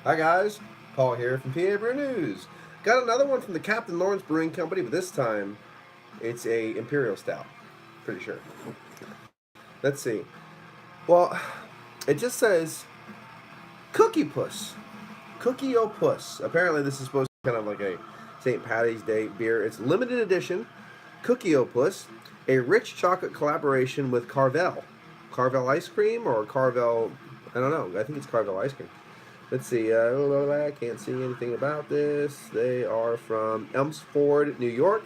Hi guys, Paul here from PABrewNews. Got another one from the Captain Lawrence Brewing Company, but this time it's a Imperial Stout. Pretty sure. Let's see. Well, it just says Cookie Puss. Cookie O Puss. Apparently this is supposed to be kind of like a St. Patty's Day beer. It's limited edition. Cookie O Puss. A rich chocolate collaboration with Carvel. Carvel ice cream or Carvel, I don't know. I think it's Carvel ice cream. Let's see. I can't see anything about this. They are from Elmsford, New York.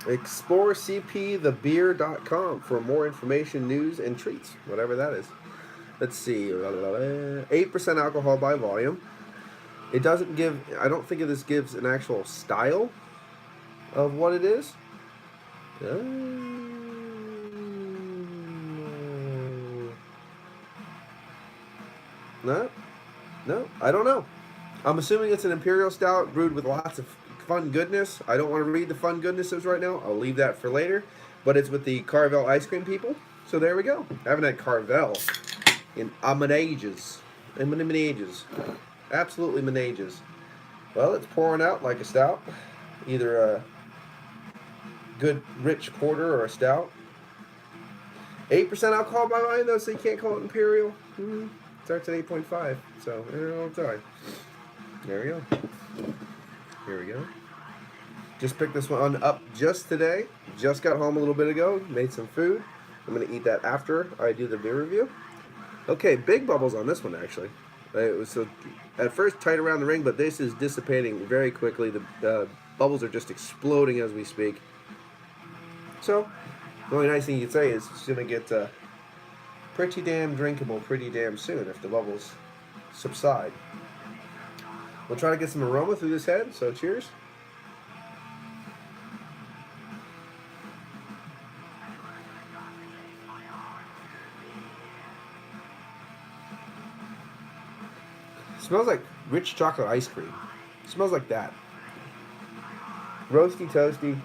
Explore cpthebeer.com for more information, news, and treats, whatever that is. Let's see. 8% alcohol by volume. It doesn't give, I don't think this gives an actual style of what it is. No, no, I don't know. I'm assuming it's an Imperial Stout brewed with lots of fun goodness. I don't want to read the fun goodnesses right now. I'll leave that for later. But it's with the Carvel ice cream people. So there we go. I haven't had Carvel in ages. Absolutely ages. Well, it's pouring out like a stout. Either a good rich porter or a stout. 8% alcohol by volume though, so you can't call it Imperial. Starts at 8.5. So, sorry. There we go. Here we go. Just picked this one up just today. Just got home a little bit ago. Made some food. I'm going to eat that after I do the beer review. Okay, big bubbles on this one, actually. It was so at first tight around the ring, but this is dissipating very quickly. The bubbles are just exploding as we speak. So, the only nice thing you could say is it's going to get pretty damn drinkable pretty damn soon if the bubbles subside. We'll try to get some aroma through this head, so cheers. Smells like rich chocolate ice cream. Smells like that. Roasty, toasty.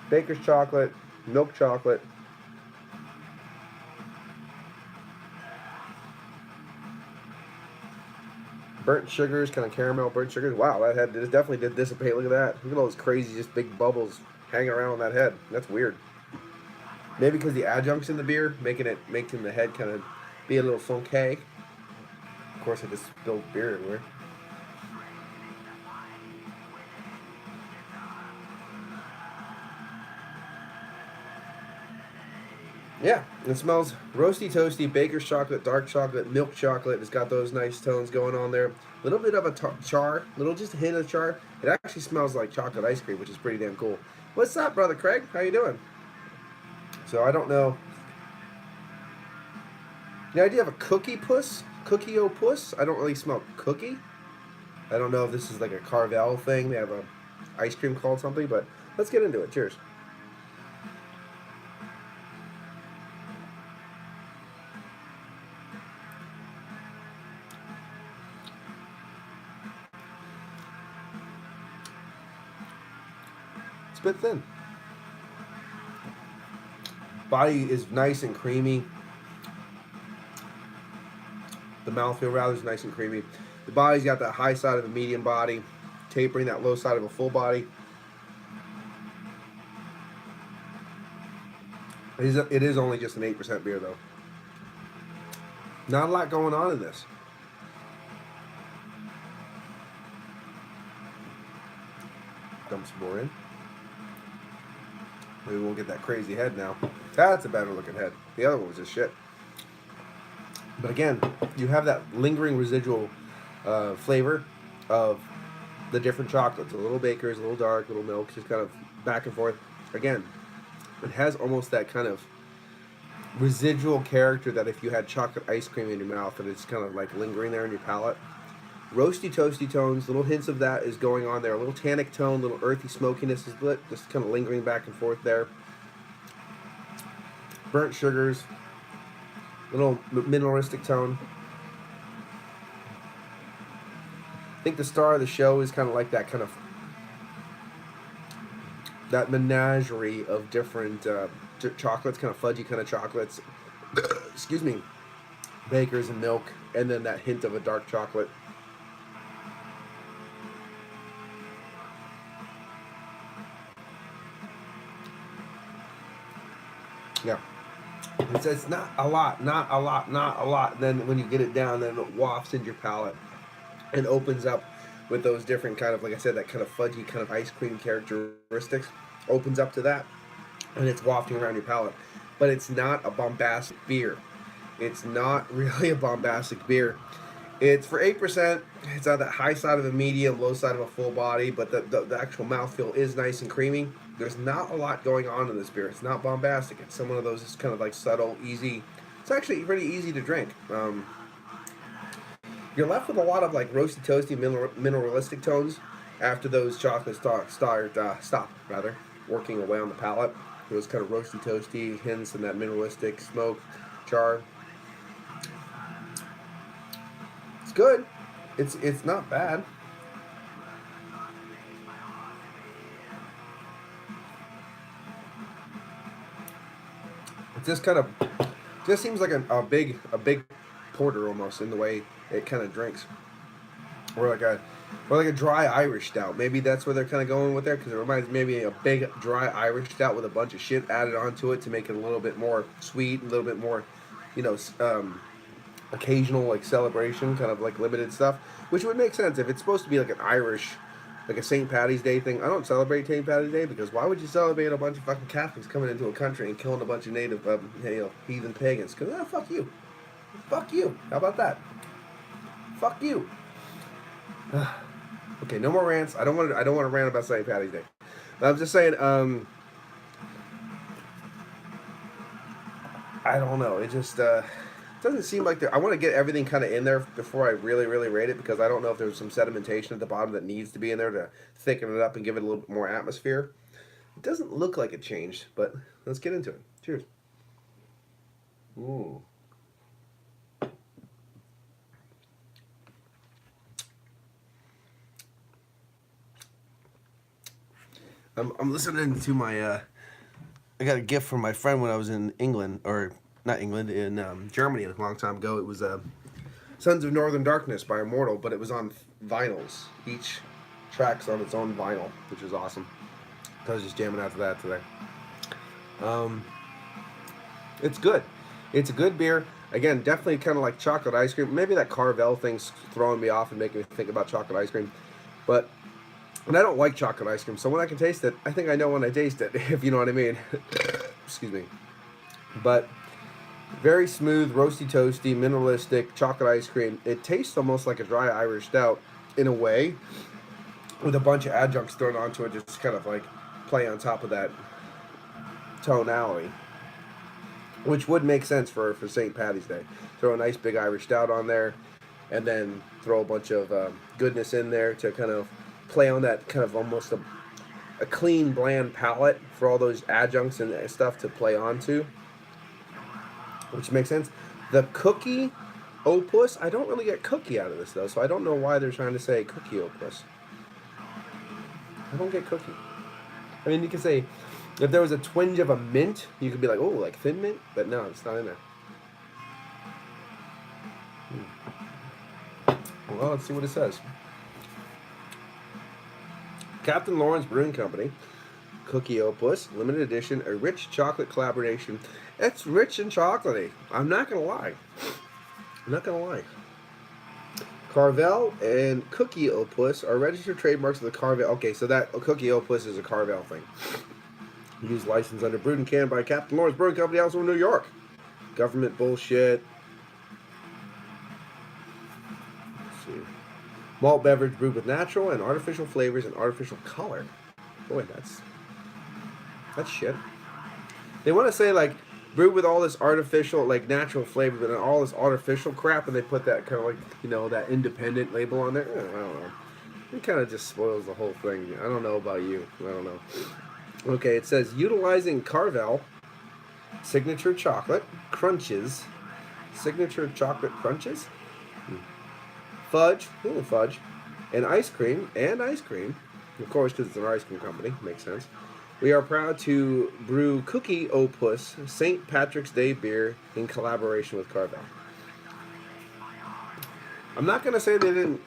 Baker's chocolate, milk chocolate. Burnt sugars, kind of caramel burnt sugars. Wow, that head definitely did dissipate. Look at that. Look at all those crazy, just big bubbles hanging around on that head. That's weird. Maybe because the adjuncts in the beer making the head kind of be a little funky. Of course, I just spilled beer everywhere. Yeah, it smells roasty, toasty, baker's chocolate, dark chocolate, milk chocolate. It's got those nice tones going on there. A little bit of a char, just a hint of char. It actually smells like chocolate ice cream, which is pretty damn cool. What's up, brother Craig? How you doing? So I don't know. The idea of a cookie puss, cookie o puss. I don't really smell cookie. I don't know if this is like a Carvel thing. They have a ice cream called something, but let's get into it. Cheers. It's a bit thin. Body is nice and creamy. The mouthfeel rather is nice and creamy. The body's got that high side of a medium body, tapering that low side of a full body. It is only just an 8% beer though. Not a lot going on in this. Dump some more in. Maybe we'll get that crazy head now. That's a better looking head. The other one was just shit. But again, you have that lingering residual flavor of the different chocolates. A little Baker's, a little dark, a little milk, just kind of back and forth. Again, it has almost that kind of residual character that if you had chocolate ice cream in your mouth and it's kind of like lingering there in your palate. Roasty, toasty tones, little hints of that is going on there. A little tannic tone, little earthy smokiness is just kind of lingering back and forth there. Burnt sugars, little mineralistic tone. I think the star of the show is kind of like that kind of that menagerie of different chocolates, kind of fudgy kind of chocolates. Excuse me. Bakers and milk, and then that hint of a dark chocolate. Yeah. It's not a lot, not a lot, not a lot. Then when you get it down, then it wafts into your palate and opens up with those different kind of, like I said, that kind of fudgy kind of ice cream characteristics. Opens up to that, and it's wafting around your palate. But it's not a bombastic beer. It's not really a bombastic beer. It's for 8%. It's on the high side of a medium, low side of a full body, but the actual mouthfeel is nice and creamy. There's not a lot going on in this beer. It's not bombastic. It's some one of those, it's kind of like subtle, easy. It's actually pretty easy to drink. You're left with a lot of like roasty, toasty, mineralistic tones after those chocolates stop working away on the palate. Those kind of roasty, toasty hints and that mineralistic smoke, char. It's good. It's not bad. It just seems like a big porter almost in the way it kind of drinks, or like a dry Irish stout. Maybe that's where they're kind of going with there, because it reminds me maybe a big dry Irish stout with a bunch of shit added onto it to make it a little bit more sweet, a little bit more, occasional like celebration, kind of like limited stuff, which would make sense if it's supposed to be like an Irish, like a St. Patty's Day thing. I don't celebrate St. Patty's Day because why would you celebrate a bunch of fucking Catholics coming into a country and killing a bunch of native, heathen pagans? Because fuck you, fuck you. How about that? Fuck you. Okay, no more rants. I don't want to rant about St. Patty's Day. But I'm just saying. I don't know. It just doesn't seem like I want to get everything kind of in there before I really rate it, because I don't know if there's some sedimentation at the bottom that needs to be in there to thicken it up and give it a little bit more atmosphere. It doesn't look like it changed, but let's get into it. Cheers. Ooh. I'm listening to my, I got a gift from my friend when I was in England, or not England, in Germany a long time ago. It was Sons of Northern Darkness by Immortal, but it was on vinyls. Each track's on its own vinyl, which is awesome. I was just jamming out to that today. It's good. It's a good beer. Again, definitely kind of like chocolate ice cream. Maybe that Carvel thing's throwing me off and making me think about chocolate ice cream. But, and I don't like chocolate ice cream, so when I can taste it, I think I know when I taste it, if you know what I mean. Excuse me. But very smooth, roasty, toasty, mineralistic chocolate ice cream. It tastes almost like a dry Irish stout in a way, with a bunch of adjuncts thrown onto it, just kind of like play on top of that tonality, which would make sense for St. Patty's Day. Throw a nice big Irish stout on there, and then throw a bunch of goodness in there to kind of play on that kind of almost a clean, bland palate for all those adjuncts and stuff to play onto, which makes sense. The cookie opus, I don't really get cookie out of this though, so I don't know why they're trying to say cookie opus. I don't get cookie. I mean, you could say, if there was a twinge of a mint, you could be like, oh, like thin mint, but no, it's not in there. Well, let's see what it says. Captain Lawrence Brewing Company, Cookie Opus, limited edition, a rich chocolate collaboration. It's rich and chocolatey. I'm not gonna lie. Carvel and Cookie Opus are registered trademarks of the Carvel. Okay, so that Cookie Opus is a Carvel thing. Used license under brewed and canned by Captain Lawrence Brewing Company, also in New York. Government bullshit. Let's see. Malt beverage brewed with natural and artificial flavors and artificial color. Boy, that's shit. They want to say like brewed with all this artificial, like natural flavor, but all this artificial crap, and they put that kind of like, you know, that independent label on there. I don't know. It kind of just spoils the whole thing. I don't know about you. I don't know. Okay, it says utilizing Carvel signature chocolate crunches, signature chocolate crunches, fudge, and ice cream, of course, because it's an ice cream company, makes sense. We are proud to brew Cookie Opus St. Patrick's Day beer in collaboration with Carvel. I'm not gonna say they didn't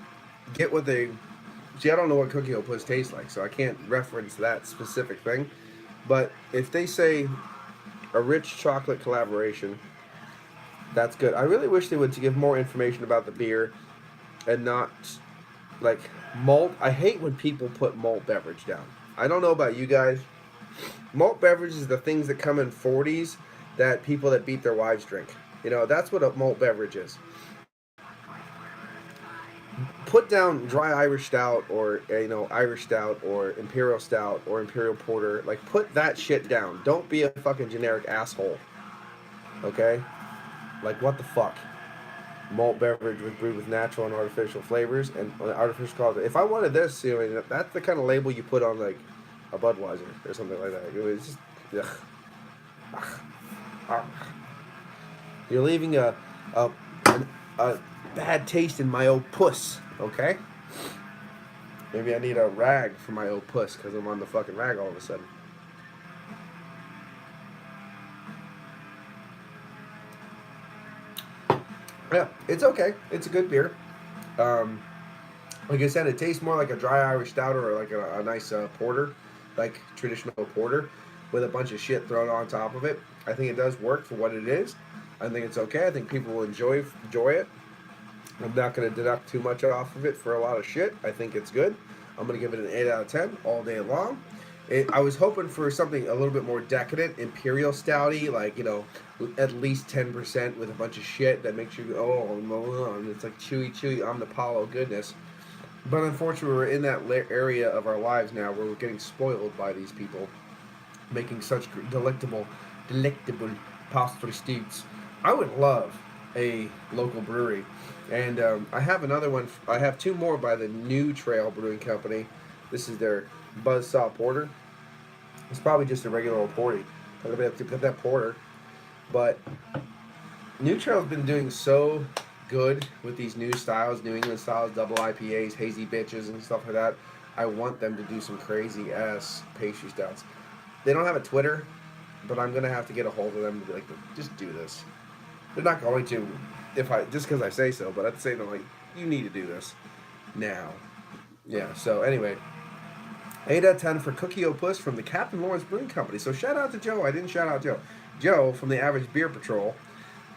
get what they. See, I don't know what Cookie O Puss tastes like, so I can't reference that specific thing. But if they say a rich chocolate collaboration, that's good. I really wish they would give more information about the beer and not like malt. I hate when people put malt beverage down. I don't know about you guys. Malt beverage is the things that come in 40s that people that beat their wives drink. You know, that's what a malt beverage is. Put down dry Irish stout or Irish stout or imperial stout or imperial porter. Like, put that shit down. Don't be a fucking generic asshole. Okay? Like, what the fuck? Malt beverage was brewed with natural and artificial flavors and artificial color. If I wanted this, that's the kind of label you put on like a Budweiser or something like that. It was just, ugh. You're leaving a bad taste in my old puss. Okay? Maybe I need a rag for my old puss because I'm on the fucking rag all of a sudden. Yeah, it's okay. It's a good beer. Like I said, it tastes more like a dry Irish stout or like a nice porter, like traditional porter, with a bunch of shit thrown on top of it. I think it does work for what it is. I think it's okay. I think people will enjoy it. I'm not going to deduct too much off of it for a lot of shit. I think it's good. I'm going to give it an 8 out of 10 all day long. I was hoping for something a little bit more decadent, imperial stouty, like, at least 10% with a bunch of shit that makes you go, oh, no, and it's like chewy, omnipollo goodness. But unfortunately, we're in that area of our lives now where we're getting spoiled by these people making such delectable pastry steaks. I would love a local brewery. And I have another one. I have two more by the New Trail Brewing Company. This is their Buzzsaw Porter. It's probably just a regular old porty. I'm going to have to put that porter. But New Trail's been doing so good with these new styles, New England styles, double IPAs, hazy bitches, and stuff like that. I want them to do some crazy ass pastry stouts. They don't have a Twitter, but I'm going to have to get a hold of them and be like, just do this. They're not going to just because I say so, but at the same time, like, you need to do this now. Yeah, so anyway, 8 out of 10 for Cookie O Puss from the Captain Lawrence Brewing Company. So shout out to Joe. I didn't shout out Joe. Joe from the Average Beer Patrol.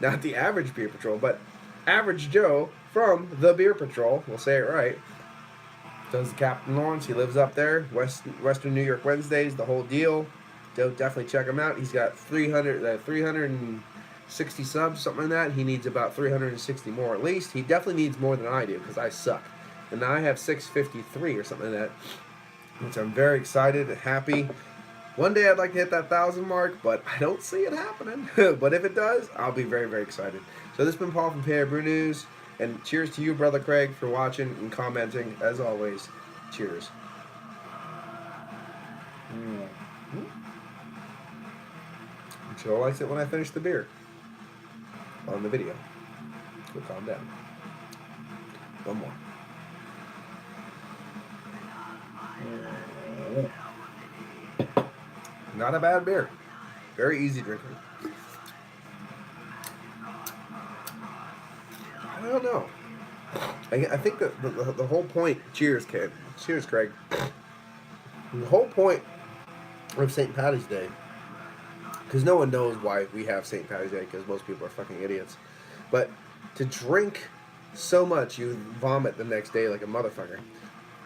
Not the Average Beer Patrol, but Average Joe from the Beer Patrol. We'll say it right. Does Captain Lawrence. He lives up there. Western New York Wednesdays, the whole deal. Definitely check him out. He's got 360 subs, something like that. He needs about 360 more at least. He definitely needs more than I do because I suck. And now I have 653 or something like that, which I'm very excited and happy. One day I'd like to hit that 1,000 mark, but I don't see it happening. But if it does, I'll be very, very excited. So this has been Paul from PABrewNews, and cheers to you, Brother Craig, for watching and commenting. As always, cheers. Joe likes it when I finish the beer on the video. So calm down. One more. Not a bad beer. Very easy drinking. I don't know. I think that the whole point. Cheers, kid. Cheers, Craig. The whole point of St. Paddy's Day, because no one knows why we have St. Paddy's Day, because most people are fucking idiots. But to drink so much you vomit the next day like a motherfucker.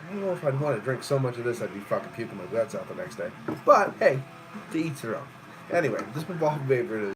I don't know if I'd want to drink so much of this I'd be fucking puking my guts out the next day. But hey, to each their own. Anyway, this has been Paul from PABrewNews.